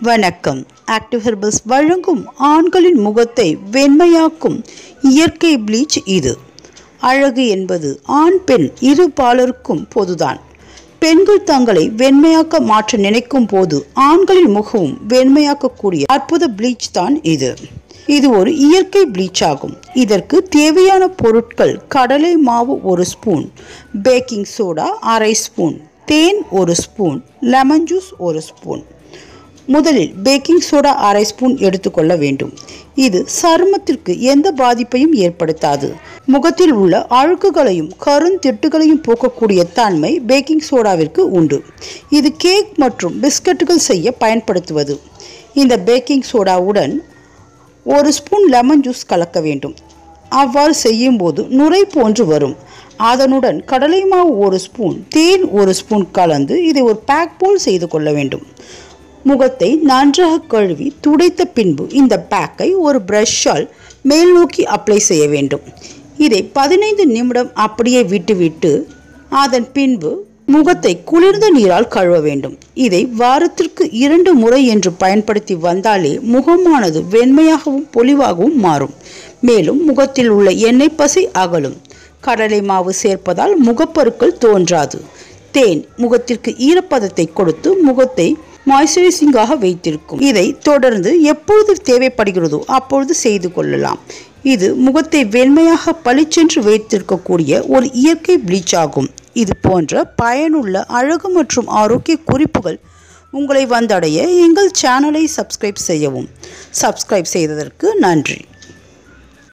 வணக்கம். Active herbals வழங்கும் ஆண்களின் முகத்தை வெண்மையாக்கும் இயற்கை ப்ளீச் இது. அழகு என்பது ஆண் பெண் இரு பாலருக்கும் பொதுதான். பெண்கள் தங்களை வெண்மையாக்க மாற்ற நினைக்கும் போது ஆண்களின் முகமும் வெண்மையாக்கக்கூடிய அற்புத ப்ளீச் தான் இது. இது ஒரு இயற்கை ப்ளீச் ஆகும். இதற்கு தேவையான பொருட்கள்: கடலை மாவு 1 ஸ்பூன், பேக்கிங் சோடா அரை ஸ்பூன், தேன் 1 ஸ்பூன், லெமன் ஜூஸ் 1 ஸ்பூன். முதலில் பேக்கிங் சோடா அரை ஸ்பூன் எடுத்துக்கொள்ள வேண்டும். இது சருமத்திற்கு எந்த பாதிப்பையும் ஏற்படுத்தாது. முகத்தில் உள்ள அழுக்குகளையும் கருந்திட்டுகளையும் போக்கக்கூடிய தன்மை பேக்கிங் சோடாவிற்கு உண்டு. இது கேக் மற்றும் பிஸ்கட்டுகள் செய்ய பயன்படுத்துவது. இந்த பேக்கிங் சோடாவுடன் 1 ஸ்பூன் லெமன் ஜூஸ் கலக்க வேண்டும். அவ்வாறு செய்யும் போது நுரை போன்று வரும். அதனுடன் கடலை மாவு 1 ஸ்பூன், தேன் 1 ஸ்பூன் கலந்து இதை ஒரு பேக் போல் செய்து கொள்ள வேண்டும். முகத்தை நன்றாக கழுவி துடைத்த பின்பு இந்த பேக்கை ஒரு பிரஷ்ஷால் மேல் நோக்கி அப்ளை செய்ய வேண்டும். இதை 15 நிமிடம் அப்படியே விட்டுவிட்டு அதன் பின்பு முகத்தை குளிர்ந்த நீரால் கழுவ வேண்டும். இதை வாரத்திற்கு 2 முறை என்று பயன்படுத்தி வந்தாலே முகமானது வெண்மையாகவும் பொலிவாகவும் மாறும். மேலும் முகத்தில் உள்ள எண்ணெய் பசை அகலும். கடலை மாவு சேர்ப்பதால் முகப்பருக்கள் தோன்றாது. தேன் முகத்திற்கு ஈரப்பதத்தை கொடுத்து முகத்தை மாய்ஸ்சரைசிங்காக வைத்திருக்கும். இதை தொடர்ந்து எப்பொழுது தேவைப்படுகிறதோ அப்பொழுது செய்து கொள்ளலாம். இது முகத்தை வெண்மையாக பளிச்சென்று வைத்திருக்கக்கூடிய ஒரு இயற்கை ப்ளீச் ஆகும். இது போன்ற பயனுள்ள அழகு மற்றும் ஆரோக்கிய குறிப்புகள் உங்களை வந்தடைய எங்கள் சேனலை சப்ஸ்கிரைப் செய்யவும். சப்ஸ்கிரைப் செய்ததற்கு நன்றி.